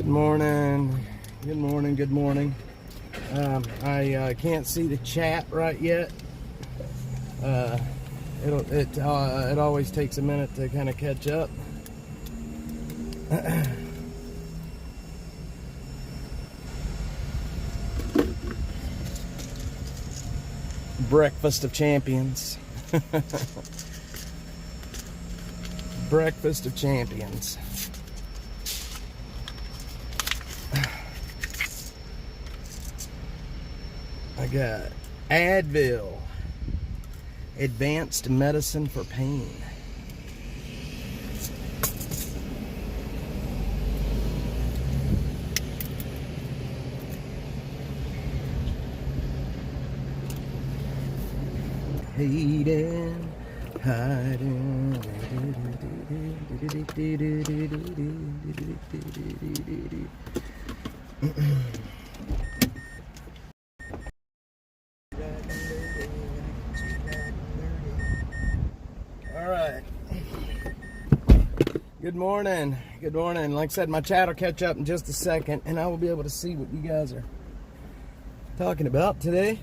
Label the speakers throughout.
Speaker 1: Good morning. Good morning. Good morning. I can't see the chat right yet. It always takes a minute to kind of catch up. Breakfast of champions. Breakfast of champions. I got Advil, advanced medicine for pain. Hating, hiding. All right. Good morning. Good morning. Like I said, my chat will catch up in just a second, and I will be able to see what you guys are talking about today.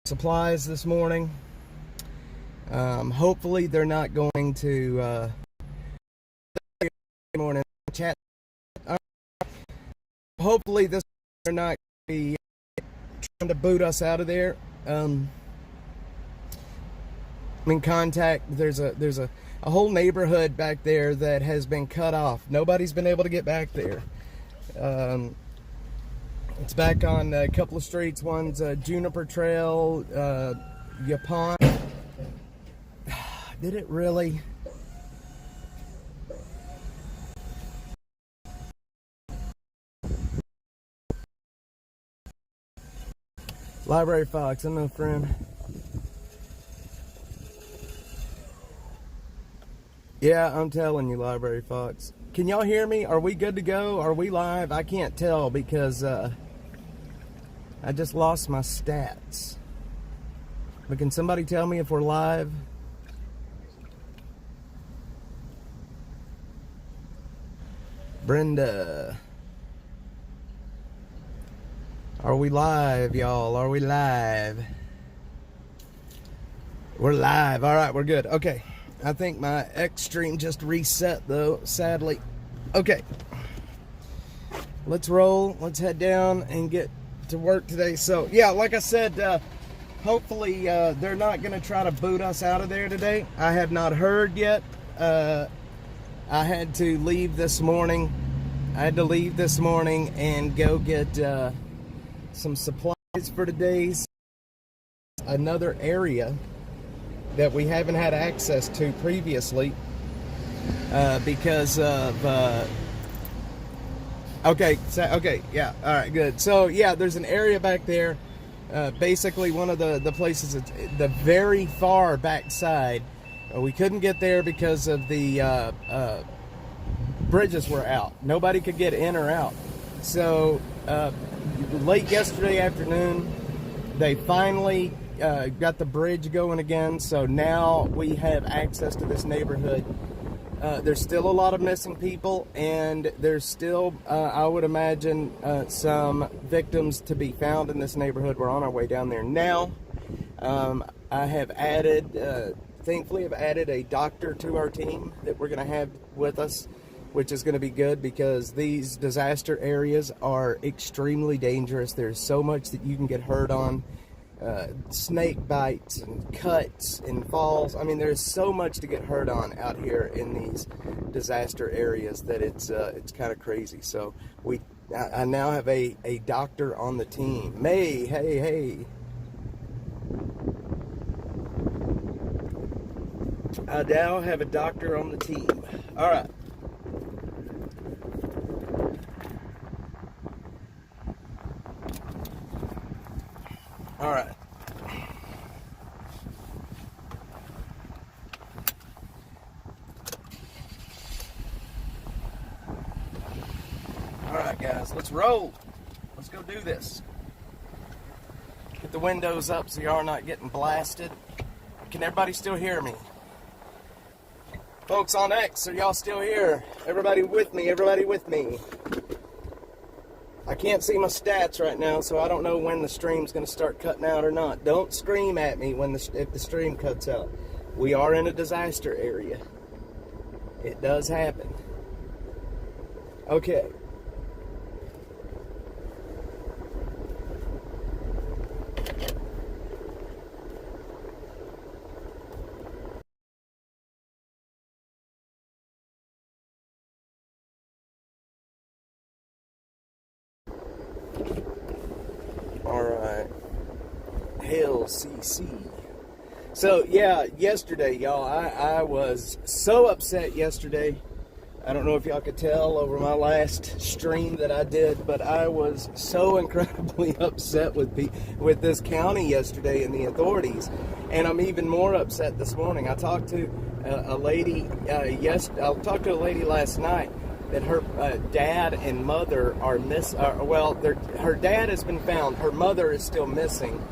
Speaker 1: Supplies this morning. Hopefully they're not going to morning chat. Hopefully they're not going to be trying to boot us out of there. I'm in contact. There's a whole neighborhood back there that has been cut off. Nobody's been able to get back there. It's back on a couple of streets. One's Juniper Trail, Yapon. Did it really? Library Fox, I'm no friend. Yeah, I'm telling you, Library Fox. Can y'all hear me? Are we good to go? Are we live? I can't tell because I just lost my stats. But can somebody tell me if we're live? Brenda. Are we live, y'all? Are we live? We're live. All right, we're good. Okay. I think my X stream just reset, though, sadly. Okay. Let's roll. Let's head down and get to work today. So, yeah, like I said, hopefully they're not going to try to boot us out of there today. I have not heard yet. I had to leave this morning. And go get some supplies for today's another area that we haven't had access to previously because of okay, yeah, all right, good. So yeah, there's an area back there, basically one of the places at the very far back side. We couldn't get there because of the bridges were out. Nobody could get in or out. So late yesterday afternoon, they finally got the bridge going again. So now we have access to this neighborhood. There's still a lot of missing people, and there's still, I would imagine, some victims to be found in this neighborhood. We're on our way down there now. I have added, thankfully, I've added a doctor to our team that we're going to have with us, which is going to be good because these disaster areas are extremely dangerous. There's so much that you can get hurt on. Snake bites and cuts and falls. I mean, there's so much to get hurt on out here in these disaster areas that it's kind of crazy. So I now have a doctor on the team. May, hey. I now have a doctor on the team. All right. All right. All right, guys, let's roll. Let's go do this. Get the windows up so you are not getting blasted. Can everybody still hear me? Folks on X, are y'all still here? Everybody with me, everybody with me. I can't see my stats right now, so I don't know when the stream's going to start cutting out or not. Don't scream at me if the stream cuts out. We are in a disaster area. It does happen. Okay. Alright. Hell CC. So, yeah, yesterday, y'all, I was so upset yesterday. I don't know if y'all could tell over my last stream that I did, but I was so incredibly upset with this county yesterday and the authorities. And I'm even more upset this morning. I talked to a lady, I talked to a lady last night that her dad and mother are her dad has been found. Her mother is still missing.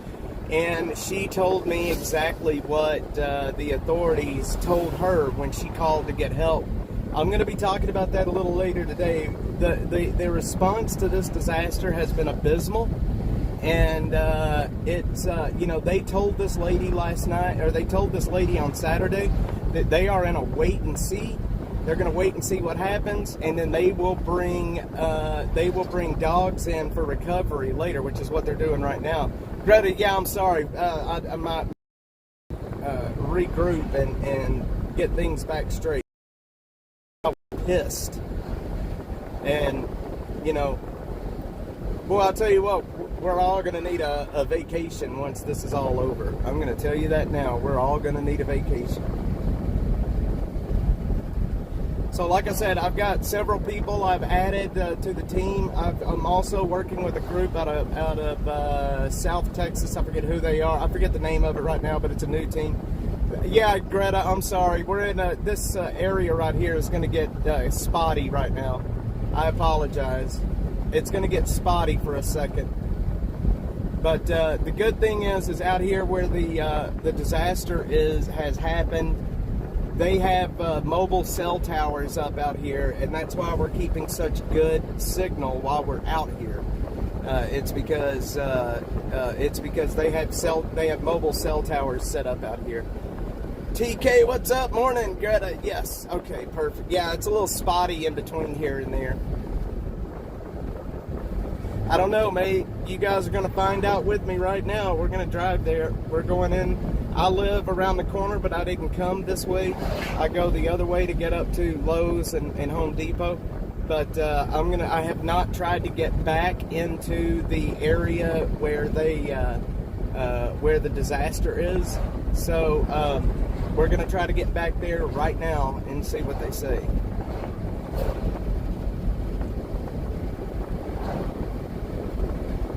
Speaker 1: And she told me exactly what the authorities told her when she called to get help. I'm going to be talking about that a little later today. The response to this disaster has been abysmal. And they told this lady last night, or they told this lady on Saturday, that they are in a wait and see. They're going to wait and see what happens, and then they will bring dogs in for recovery later, which is what they're doing right now. Greta, yeah, I'm sorry. I might regroup and get things back straight. I'm pissed, and well, I'll tell you what. We're all going to need a vacation once this is all over. I'm going to tell you that now. We're all going to need a vacation. So like I said, I've got several people I've added to the team. I'm also working with a group out of South Texas. I forget who they are. I forget the name of it right now, but it's a new team. Yeah, Greta, I'm sorry. We're in this area right here is going to get spotty right now. I apologize. It's going to get spotty for a second. But the good thing is out here where the disaster has happened, they have mobile cell towers up out here, and that's why we're keeping such good signal while we're out here. It's because they have mobile cell towers set up out here. TK, what's up? Morning, Greta. Yes. Okay, perfect. Yeah, it's a little spotty in between here and there. I don't know, mate. You guys are going to find out with me right now. We're going to drive there. We're going in. I live around the corner, but I didn't come this way. I go the other way to get up to Lowe's and Home Depot. But I have not tried to get back into the area where where the disaster is. So we're going to try to get back there right now and see what they say.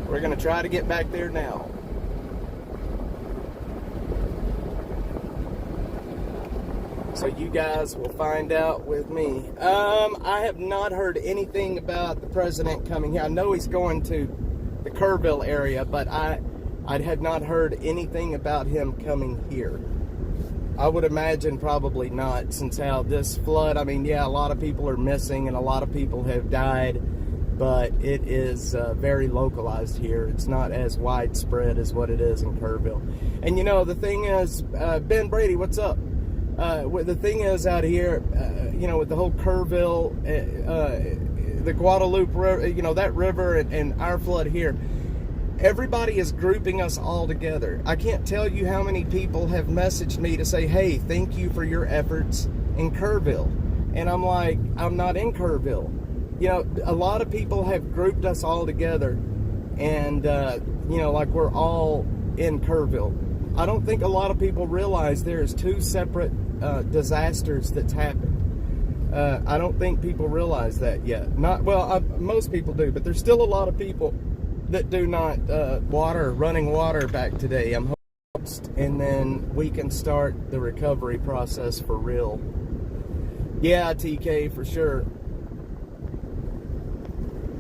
Speaker 1: We're going to try to get back there now. So you guys will find out with me. I have not heard anything about the president coming here. I know he's going to the Kerrville area, but I had not heard anything about him coming here. I would imagine probably not, since how this flood, I mean, yeah, a lot of people are missing and a lot of people have died. But it is very localized here. It's not as widespread as what it is in Kerrville. And the thing is, Ben Brady, what's up? The thing is out here, with the whole Kerrville, the Guadalupe River, that river and our flood here, everybody is grouping us all together. I can't tell you how many people have messaged me to say, hey, thank you for your efforts in Kerrville. And I'm like, I'm not in Kerrville. A lot of people have grouped us all together, and, like we're all in Kerrville. I don't think a lot of people realize there's two separate disasters that's happened. I don't think people realize that yet. Most people do, but there's still a lot of people that do not running water back today. I'm hoping, and then we can start the recovery process for real. Yeah, TK, for sure.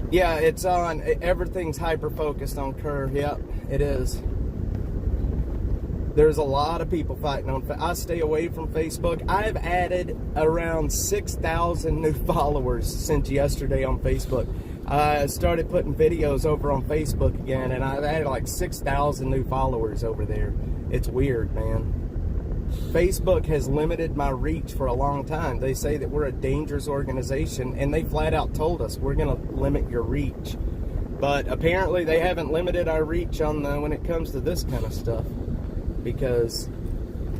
Speaker 1: Yeah, it's on. Everything's hyper-focused on Kerr. Yep, it is. There's a lot of people fighting on. I stay away from Facebook. I've added around 6,000 new followers since yesterday on Facebook. I started putting videos over on Facebook again, and I've added like 6,000 new followers over there. It's weird, man. Facebook has limited my reach for a long time. They say that we're a dangerous organization, and they flat out told us we're going to limit your reach. But apparently they haven't limited our reach on when it comes to this kind of stuff, because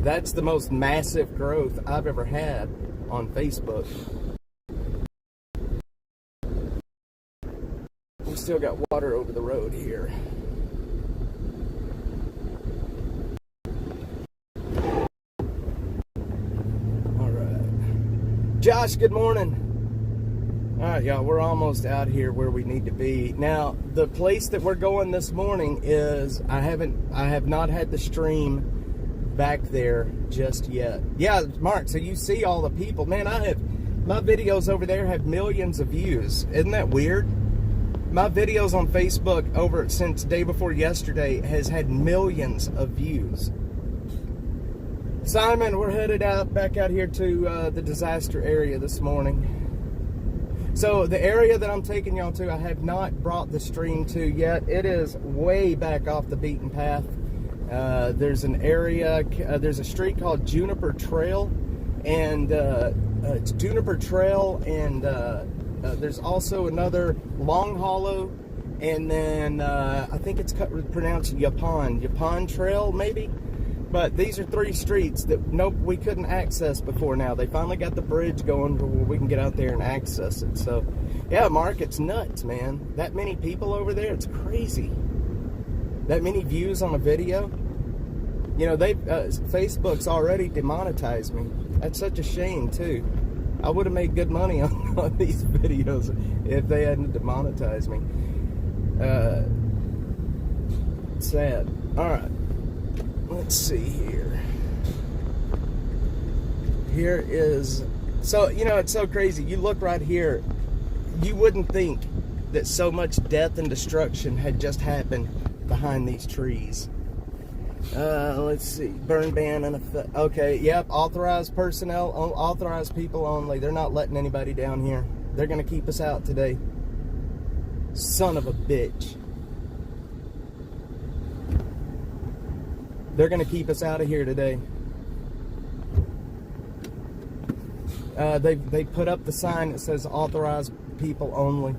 Speaker 1: that's the most massive growth I've ever had on Facebook. We still got water over the road here. Josh, good morning. All right, y'all, we're almost out here where we need to be. Now, the place that we're going this morning is, I have not had the stream back there just yet. Yeah, Mark, so you see all the people. Man, my videos over there have millions of views. Isn't that weird? My videos on Facebook since day before yesterday has had millions of views. Simon, we're headed back out here to the disaster area this morning. So the area that I'm taking y'all to, I have not brought the stream to yet. It is way back off the beaten path. There's an area, there's a street called Juniper Trail, and it's Juniper Trail, and there's also another Long Hollow, and then I think it's pronounced Yapon Trail, maybe. But these are 3 streets that we couldn't access before now. They finally got the bridge going where we can get out there and access it. So, yeah, Mark, it's nuts, man. That many people over there, it's crazy. That many views on a video. You know, Facebook's already demonetized me. That's such a shame, too. I would have made good money on these videos if they hadn't demonetized me. Sad. All right. Let's see here. Here is, so, you know, it's so crazy. You look right here, you wouldn't think that so much death and destruction had just happened behind these trees. Let's see, burn ban and okay, yep, authorized personnel, authorized people only. They're not letting anybody down here. They're gonna keep us out today. Son of a bitch. They're going to keep us out of here today. They put up the sign that says authorized people only.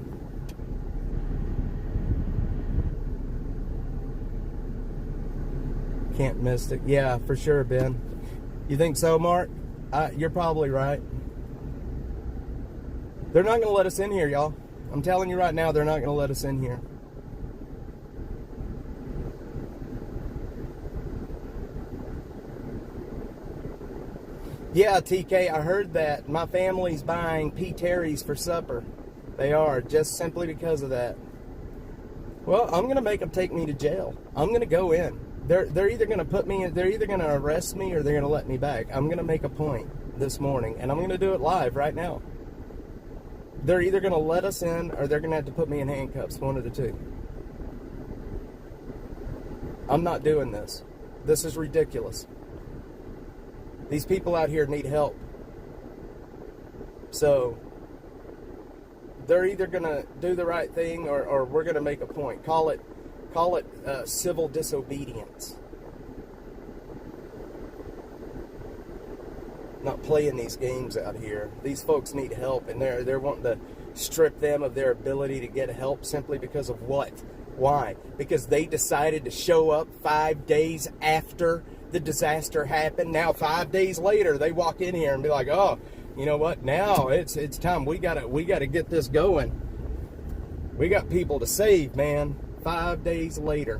Speaker 1: Can't miss it. Yeah, for sure, Ben. You think so, Mark? You're probably right. They're not going to let us in here, y'all. I'm telling you right now, they're not going to let us in here. Yeah, TK, I heard that. My family's buying P. Terry's for supper. They are, just simply because of that. Well, I'm going to make them take me to jail. I'm going to go in. They're either going to put me in, they're either going to arrest me or they're going to let me back. I'm going to make a point this morning, and I'm going to do it live right now. They're either going to let us in or they're going to have to put me in handcuffs, one of the two. I'm not doing this. This is ridiculous. These people out here need help. So they're either going to do the right thing or we're going to make a point. Call it civil disobedience. Not playing these games out here. These folks need help, and they're wanting to strip them of their ability to get help simply because of what? Why? Because they decided to show up 5 days after the disaster happened. Now 5 days later, they walk in here and be like, "Oh, you know what? Now it's time. We gotta get this going. We got people to save, man." 5 days later.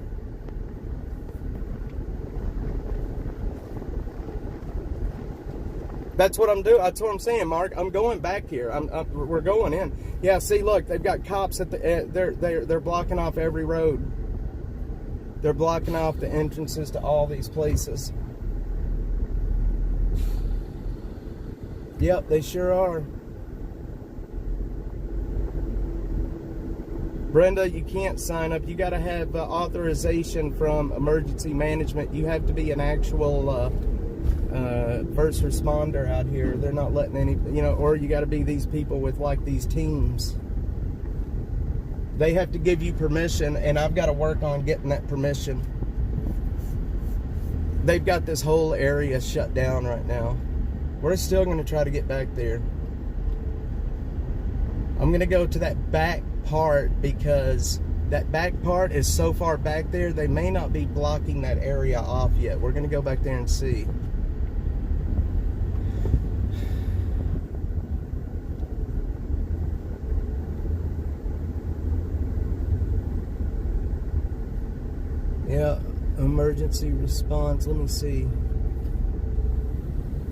Speaker 1: That's what I'm doing. That's what I'm saying, Mark. I'm going back here. We're going in. Yeah. See, look, they've got cops at the. They're blocking off every road. They're blocking off the entrances to all these places. Yep, they sure are. Brenda, you can't sign up. You got to have authorization from emergency management. You have to be an actual first responder out here. They're not letting any, or you got to be these people with like these teams. They have to give you permission, and I've got to work on getting that permission. They've got this whole area shut down right now. We're still going to try to get back there. I'm going to go to that back part because that back part is so far back there, they may not be blocking that area off yet. We're going to go back there and see. Yeah, emergency response. Let me see.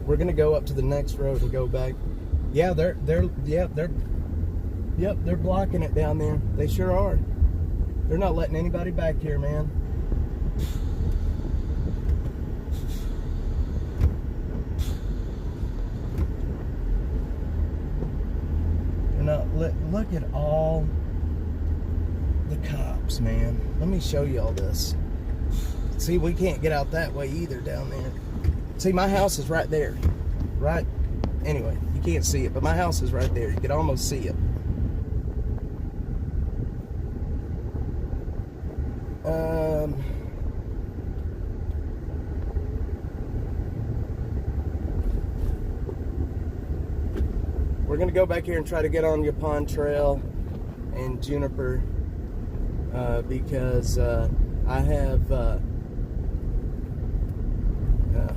Speaker 1: We're gonna go up to the next road and go back. Yeah, they're blocking it down there. They sure are. They're not letting anybody back here, man. They're not look at all the cops, man. Let me show you all this. See, we can't get out that way either down there. See, my house is right there. Right? Anyway, you can't see it, but my house is right there. You can almost see it. We're going to go back here and try to get on Yapon Trail and Juniper because I have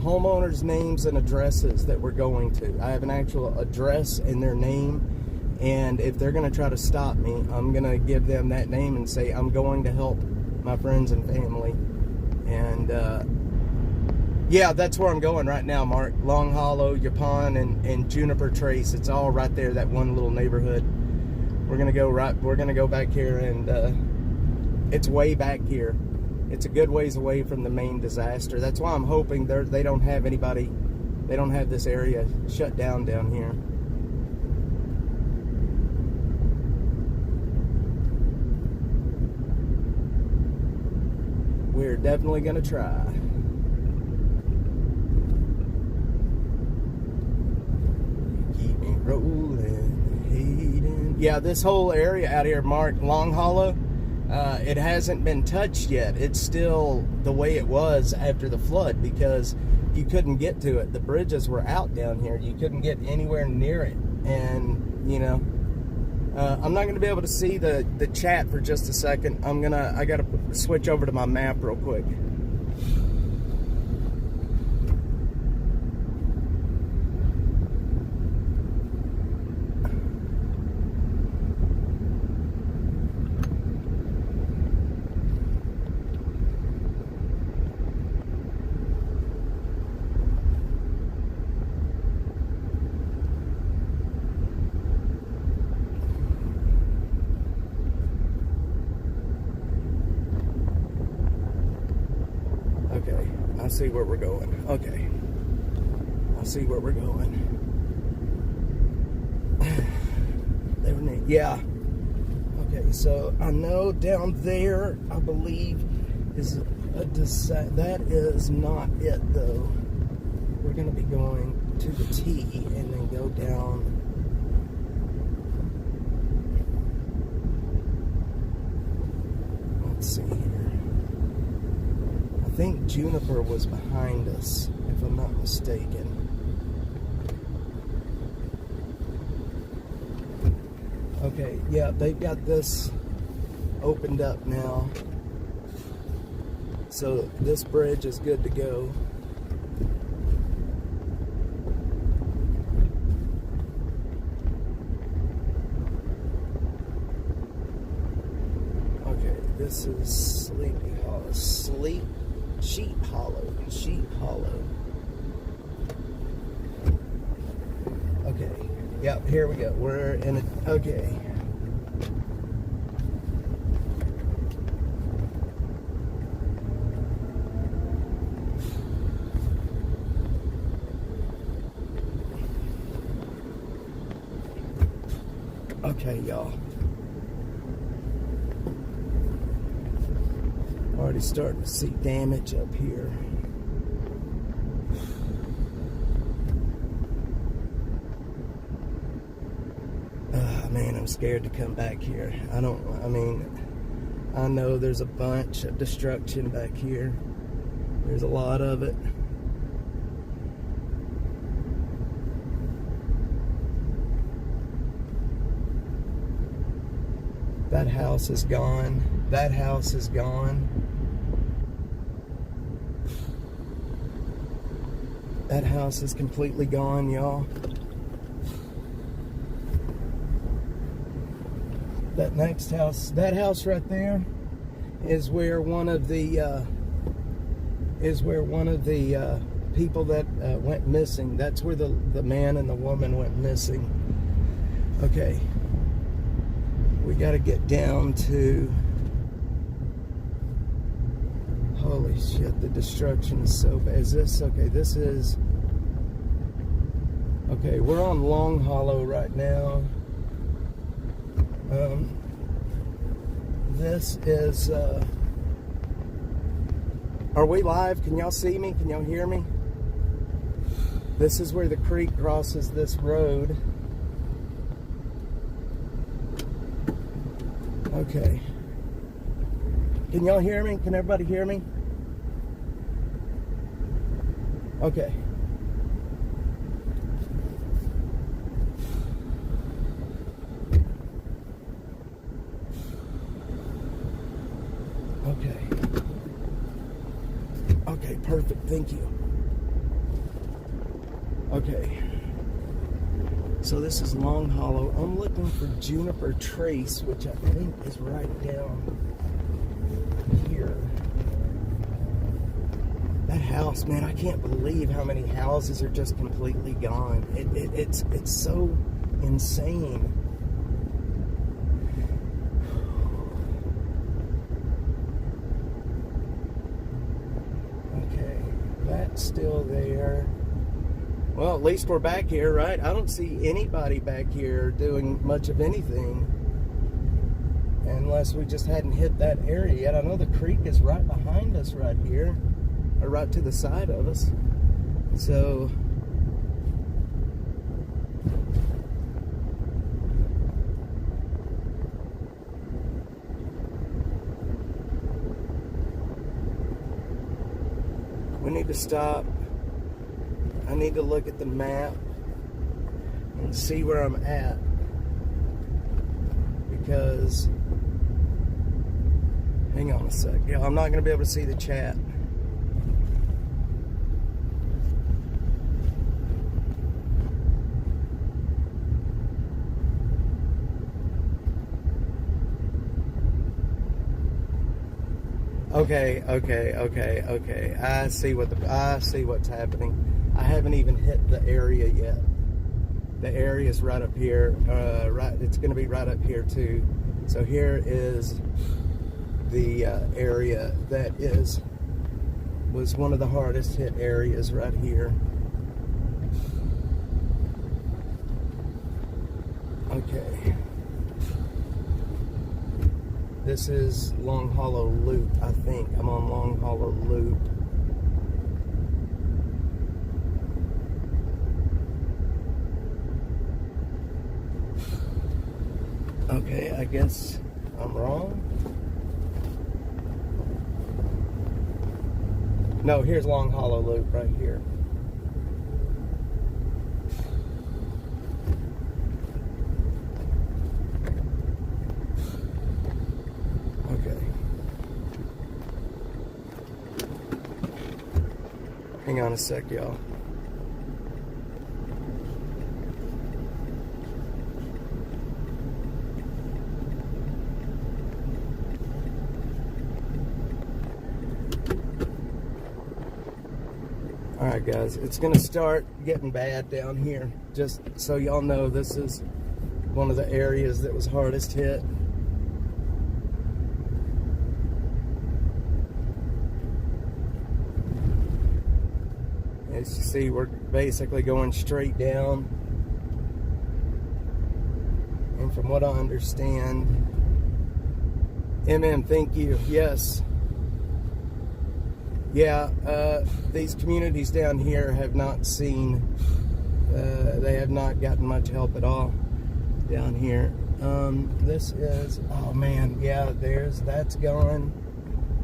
Speaker 1: homeowners' names and addresses that we're going to. I have an actual address and their name, and if they're going to try to stop me, I'm going to give them that name and say I'm going to help my friends and family. And yeah, that's where I'm going right now, Mark. Long Hollow, Yapon, and Juniper Trace. It's all right there, that one little neighborhood. We're going to go back here, and it's way back here. It's a good ways away from the main disaster. That's why I'm hoping they don't have anybody, they don't have this area shut down here. We're definitely gonna try. Keep me rolling, hating. Yeah, this whole area out here, Mark, Long Hollow, it hasn't been touched yet. It's still the way it was after the flood because you couldn't get to it. The bridges were out down here. You couldn't get anywhere near it. And, I'm not going to be able to see the chat for just a second. I got to switch over to my map real quick. Okay, I see where we're going. Okay, I see where we're going. Yeah. Okay, so I know down there, I believe, is that is not it though. We're going to be going to the T and then go down. Let's see here. I think Juniper was behind us, if I'm not mistaken. Okay, yeah, they've got this opened up now. So this bridge is good to go. Okay, this is Sleepy Hollow. Sheep Hollow. Okay, yep, here we go. We're in a, okay. Okay, y'all. Already starting to see damage up here. Man, I'm scared to come back here. I know there's a bunch of destruction back here. There's a lot of it. That house is gone. That house is gone. That house is completely gone, y'all. That next house, that house right there, is where one of the people that went missing. That's where the man and the woman went missing. Okay, we got to get down to. Holy shit! The destruction is so bad. Is this okay? This is okay. We're on Long Hollow right now. This is, are we live? Can y'all see me? Can y'all hear me? This is where the creek crosses this road. Okay. Can y'all hear me? Can everybody hear me? Okay. Okay, perfect. Thank you. Okay. So this is Long Hollow. I'm looking for Juniper Trace, which I think is right down here. That house, man, I can't believe how many houses are just completely gone. It's so insane. Still there. Well, at least we're back here, right? I don't see anybody back here doing much of anything unless we just hadn't hit that area yet. I know the creek is right behind us right here, or right to the side of us. So we need to stop. I need to look at the map and see where I'm at, because hang on a sec. Yeah, I'm not going to be able to see the chat. Okay. I see what's happening. I haven't even hit the area yet. The area is right up here. Right, it's going to be right up here too. So here is the area that was one of the hardest hit areas right here. Okay. This is Long Hollow Loop, I think. I'm on Long Hollow Loop. Okay, I guess I'm wrong. No, here's Long Hollow Loop right here. Hang on a sec, y'all. Alright guys, it's gonna start getting bad down here. Just so y'all know, this is one of the areas that was hardest hit. As you see, we're basically going straight down. And from what I understand, thank you. Yes. Yeah, these communities down here have not seen, they have not gotten much help at all down here. This is, oh man, yeah, that's gone.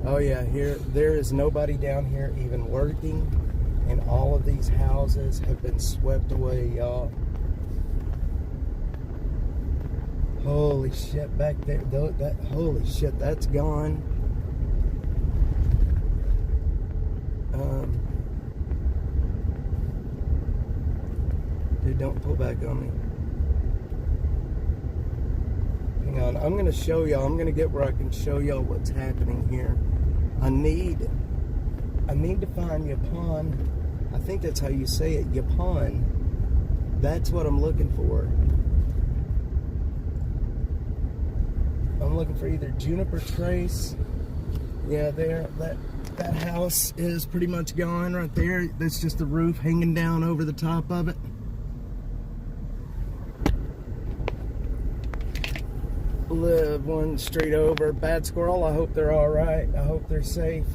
Speaker 1: Oh yeah, there is nobody down here even working, and all of these houses have been swept away, y'all. Holy shit, back there, holy shit, that's gone. Dude, don't pull back on me. Hang on, I'm gonna show y'all. I'm gonna get where I can show y'all what's happening here. I need to find Yapan. I think that's how you say it, Yapan. That's what I'm looking for. I'm looking for either Juniper Trace. Yeah, that house is pretty much gone right there. That's just the roof hanging down over the top of it. Live one street over. Bad Squirrel, I hope they're all right. I hope they're safe.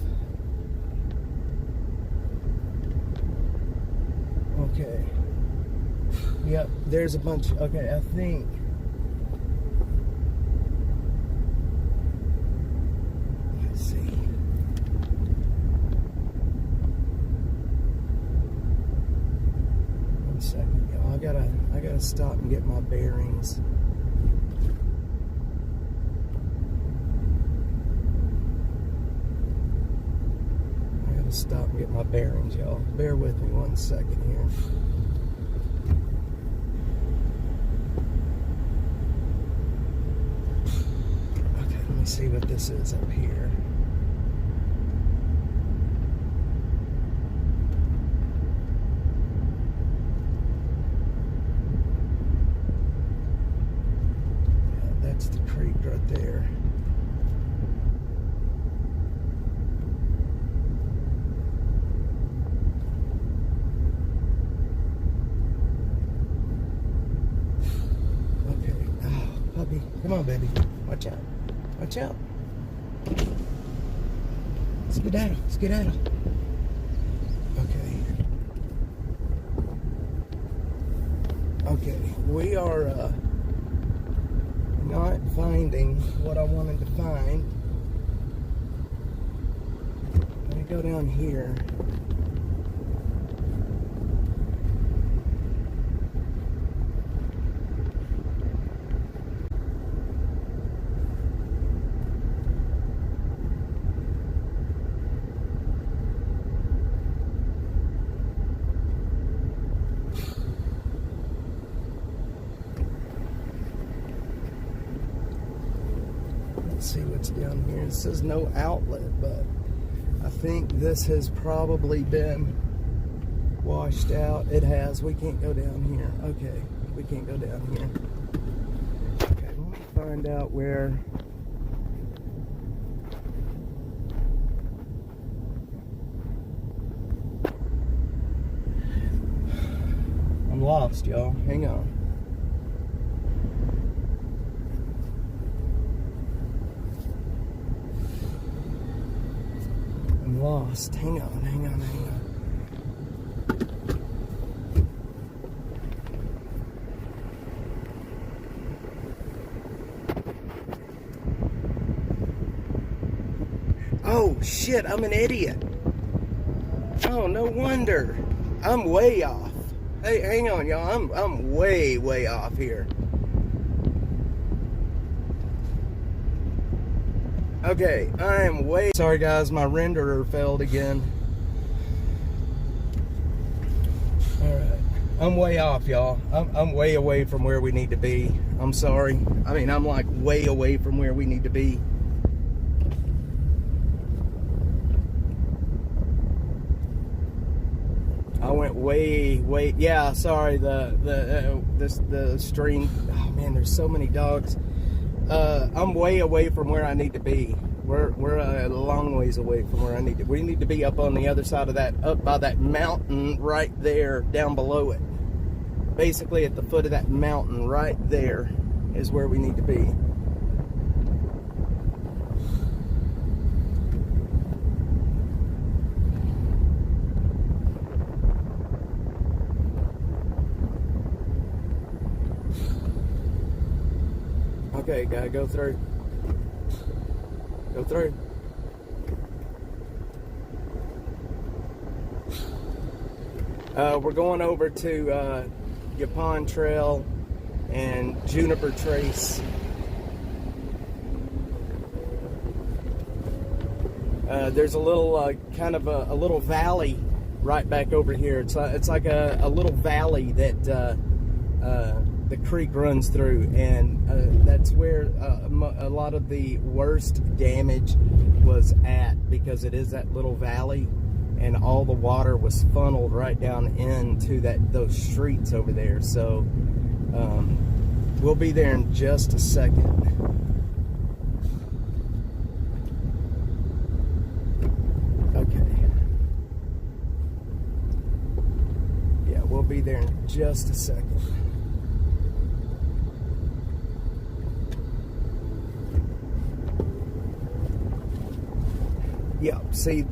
Speaker 1: Okay. Yep, there's a bunch. Okay, I think. Let's see. One second, y'all. I gotta stop and get my bearings. Stop and get my bearings, y'all. Bear with me 1 second here. Okay, let me see what this is up here. Yeah, that's the creek right there. Come on, baby. Watch out. Watch out. Skedaddle. Skedaddle. Okay. Okay. We are not finding what I wanted to find. Let me go down here. See what's down here. It says no outlet, but I think this has probably been washed out. It has. We can't go down here. Okay, we can't go down here. Okay, let me find out where. I'm lost, y'all. Hang on. Lost. Hang on. Oh shit, I'm an idiot. Oh, no wonder. I'm way off. Hey, hang on, y'all. I'm way off here. Okay, I am way... Sorry guys, my renderer failed again. Alright, I'm way off, y'all. I'm way away from where we need to be. I'm sorry. I mean, I'm like way away from where we need to be. I went way... Yeah, sorry, the stream... Oh man, there's so many dogs. I'm way away from where I need to be. We're a long ways away from where I need to. We need to be up on the other side of that, up by that mountain right there, down below it. Basically at the foot of that mountain right there is where we need to be. Okay, gotta go through. Go through. We're going over to Yapon Trail and Juniper Trace. There's a little kind of a little valley right back over here. It's like a little valley that the creek runs through, and that's where a lot of the worst damage was at, because it is that little valley, and all the water was funneled right down into those streets over there. So we'll be there in just a second. Okay. Yeah, we'll be there in just a second. Yeah, see,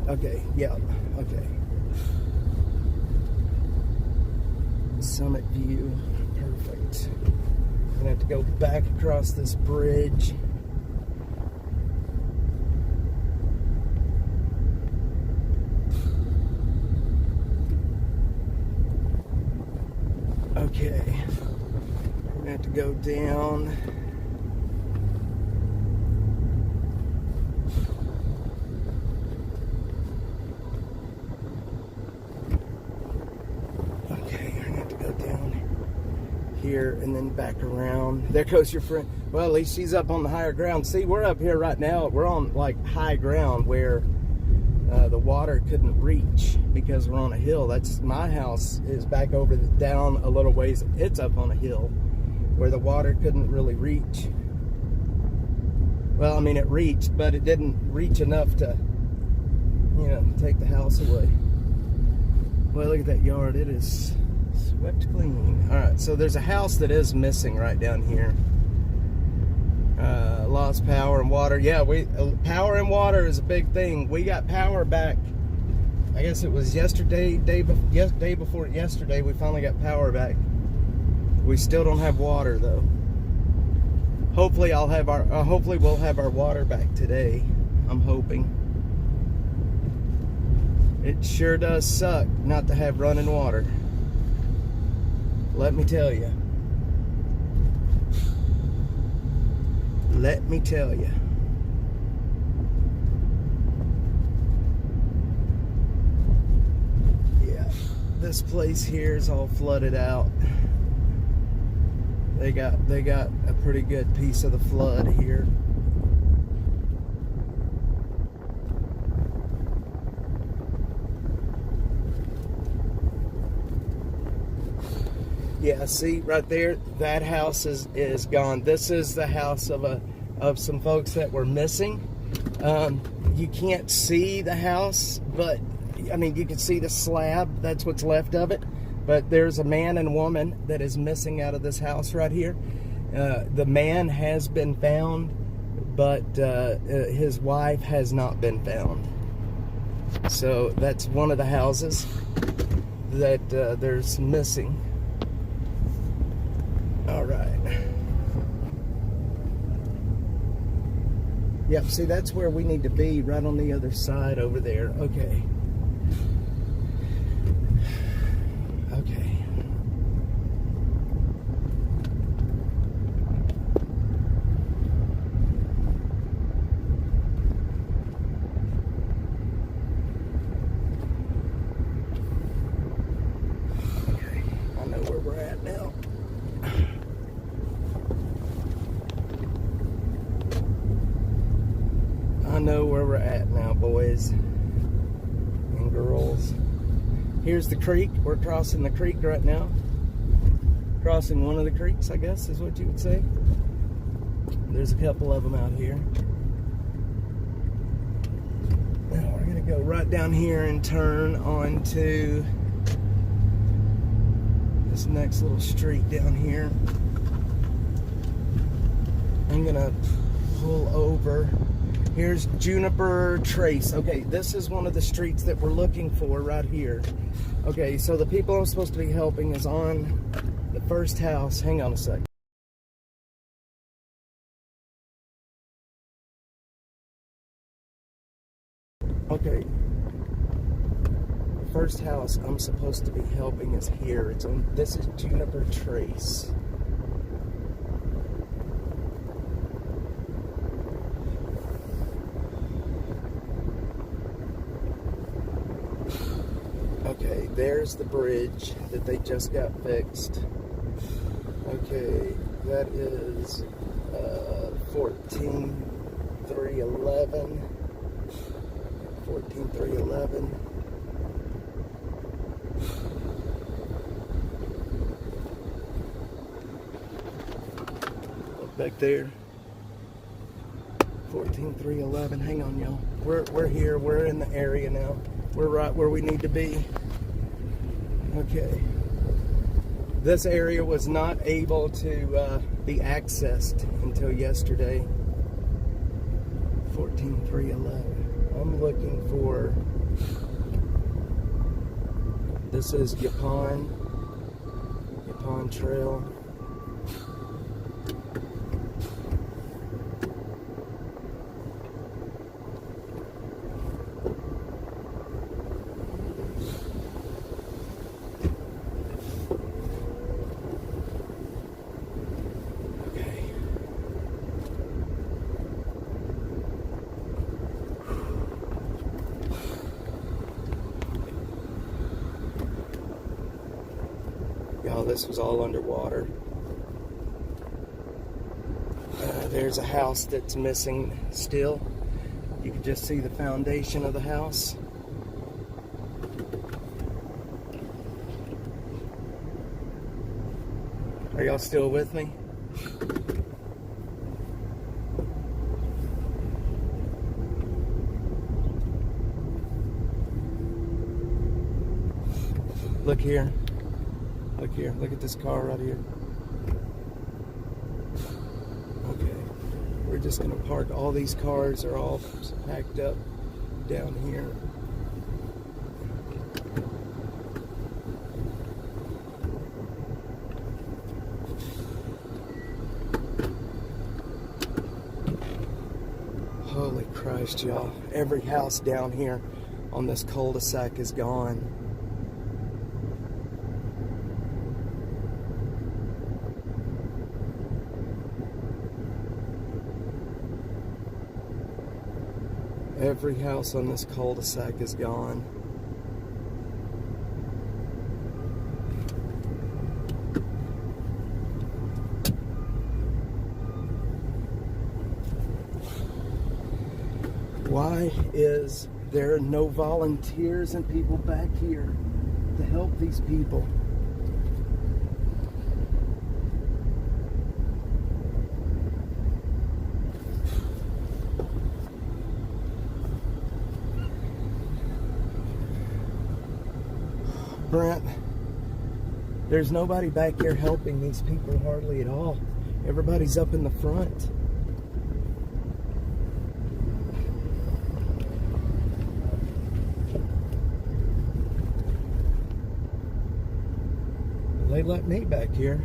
Speaker 1: okay, yeah, okay. Summit view, perfect. I'm gonna have to go back across this bridge. Okay, I'm gonna have to go down. Here and then back around. There goes your friend. Well, at least she's up on the higher ground. See, we're up here right now. We're on like high ground where the water couldn't reach because we're on a hill. That's my house is back over down a little ways. It's up on a hill where the water couldn't really reach. Well, I mean, it reached, but it didn't reach enough to, you know, take the house away. Well, look at that yard. It is swept clean. All right, so there's a house that is missing right down here. Lost power and water. Yeah, power and water is a big thing. We got power back. I guess it was yesterday, day before yesterday. We finally got power back. We still don't have water though. Hopefully, hopefully we'll have our water back today. I'm hoping. It sure does suck not to have running water. Let me tell you. Let me tell you. Yeah, this place here is all flooded out. They got a pretty good piece of the flood here. Yeah, see right there, that house is gone. This is the house of some folks that were missing. You can't see the house, but I mean you can see the slab. That's what's left of it. But there's a man and woman that is missing out of this house right here. The man has been found, but his wife has not been found. So that's one of the houses that there's missing. All right. Yep, see, that's where we need to be, right on the other side over there. Okay. Okay. Okay, I know where we're at now. I know where we're at now, boys and girls. Here's the creek. We're crossing the creek right now. Crossing one of the creeks, I guess, is what you would say. There's a couple of them out here. Now we're going to go right down here and turn onto this next little street down here. I'm going to pull over. Here's Juniper Trace. Okay, this is one of the streets that we're looking for right here. Okay, so the people I'm supposed to be helping is on the first house. Hang on a sec. Okay. The first house I'm supposed to be helping is here. It's on. This is Juniper Trace. Okay, there's the bridge that they just got fixed. Okay, that is 14311. 14311. Look back there. 14311. Hang on, y'all. We're here. We're in the area now. We're right where we need to be. Okay. This area was not able to be accessed until yesterday. 14311. I'm looking for. This is Yapon Trail. Y'all, this was all underwater. There's a house that's missing still. You can just see the foundation of the house. Are y'all still with me? Look here. Look here. Look at this car right here. Okay. We're just going to park. All these cars are all packed up down here. Holy Christ, y'all. Every house down here on this cul-de-sac is gone. Every house on this cul-de-sac is gone. Why is there no volunteers and people back here to help these people? Brent, there's nobody back here helping these people hardly at all. Everybody's up in the front. They let me back here.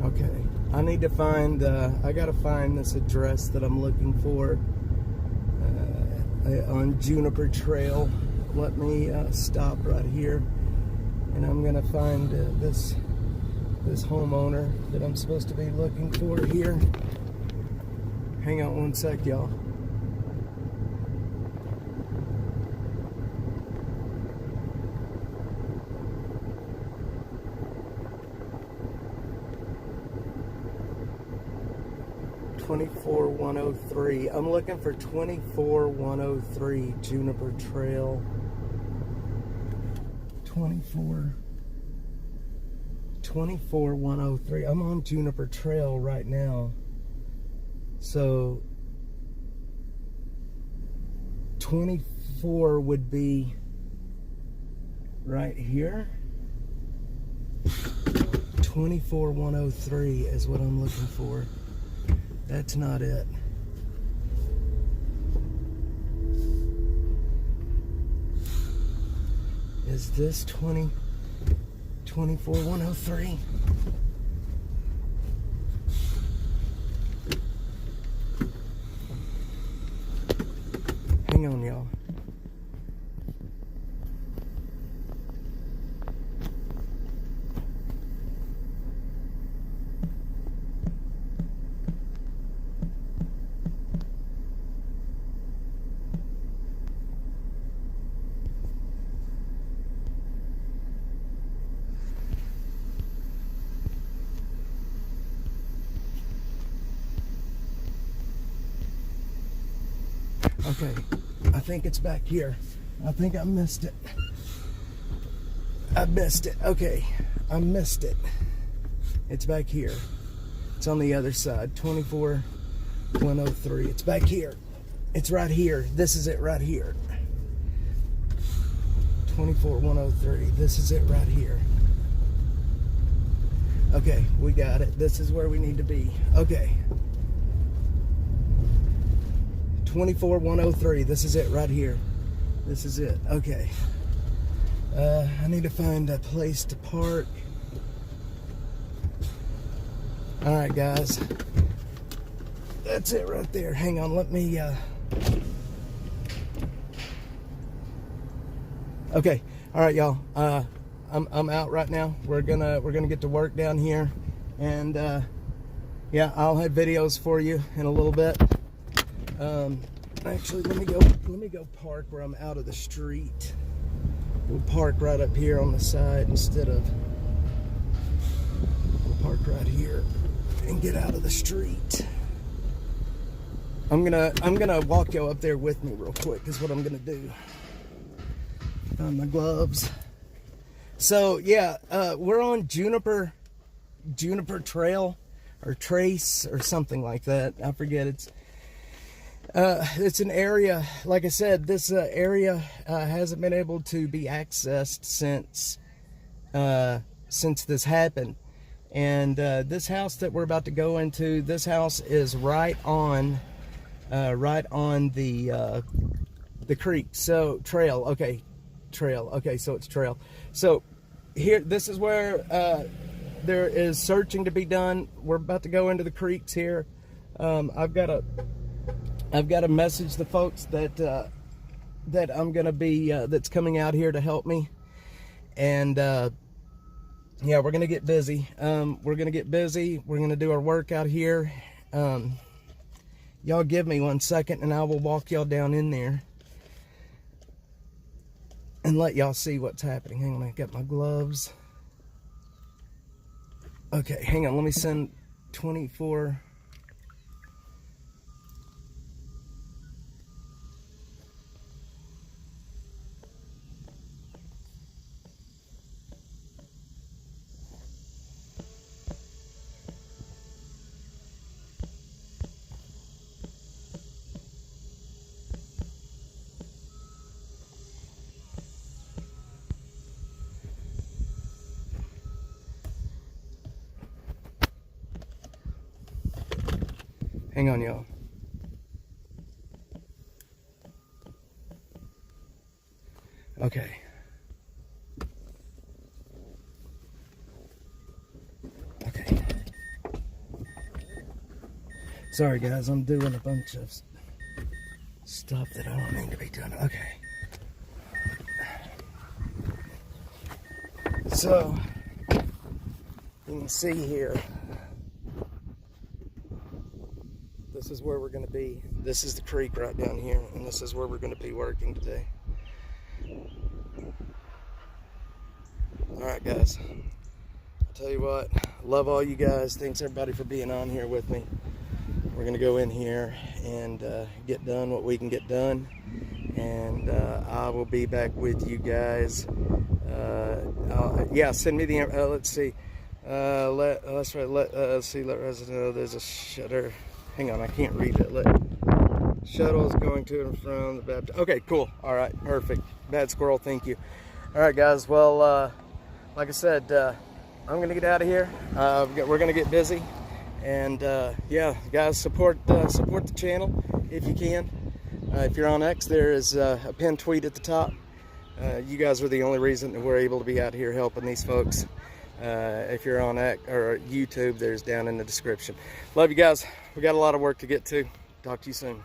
Speaker 1: Okay, I need to find, I gotta find this address that I'm looking for on Juniper Trail. Let me stop right here, and I'm gonna find this homeowner that I'm supposed to be looking for here. Hang on one sec, y'all. $24,103. I'm looking for $24,103 Juniper Trail. 24,103. I'm on Juniper Trail right now. So 24 would be right here. 24,103 is what I'm looking for. That's not it. Is this 24,103? hang on, y'all. Okay, I think it's back here. I think I missed it. I missed it. Okay, I missed it. It's back here. It's on the other side. 24103. It's back here. It's right here. This is it right here. 24103. This is it right here. Okay, we got it. This is where we need to be. Okay. 24103. This is it right here. This is it. Okay. I need to find a place to park. All right, guys. That's it right there. Hang on. Let me. Okay. All right, y'all. I'm out right now. We're gonna get to work down here, and yeah, I'll have videos for you in a little bit. Actually, let me go park where I'm out of the street. We'll park right up here on the side instead of, we'll park right here and get out of the street. I'm gonna walk y'all up there with me real quick is what I'm gonna do. Find my gloves. So yeah, we're on Juniper Trail or Trace or something like that. I forget. It's an area, like I said, this area hasn't been able to be accessed since this happened. And this house that we're about to go into, this house is right on the creek. So trail, okay, trail. Okay, so it's trail. So here, this is where there is searching to be done. We're about to go into the creeks here. I've got to message the folks that I'm gonna be that's coming out here to help me, and yeah, we're gonna get busy. We're gonna do our work out here. Y'all give me 1 second, and I will walk y'all down in there and let y'all see what's happening. Hang on, I got my gloves. Okay, hang on. Let me send 24. Hang on, y'all. Okay. Okay. Sorry, guys. I'm doing a bunch of stuff that I don't need to be doing. Okay. So, you can see here. This is where we're going to be. This is the creek right down here, and this is where we're going to be working today. Alright, guys. I'll tell you what, love all you guys. Thanks everybody for being on here with me. We're going to go in here and get done what we can get done, and I will be back with you guys. Yeah, send me the let's see. Let's see. Let resident know there's a shutter. Hang on, I can't read it. Shuttle is going to and from the Baptist. Okay, cool. All right, perfect. Bad squirrel, thank you. All right, guys. Well, like I said, I'm gonna get out of here. We're gonna get busy, and yeah, guys, support the channel if you can. If you're on X, there is a pinned tweet at the top. You guys are the only reason that we're able to be out here helping these folks. If you're on X or YouTube, there's down in the description. Love you guys. We got a lot of work to get to. Talk to you soon.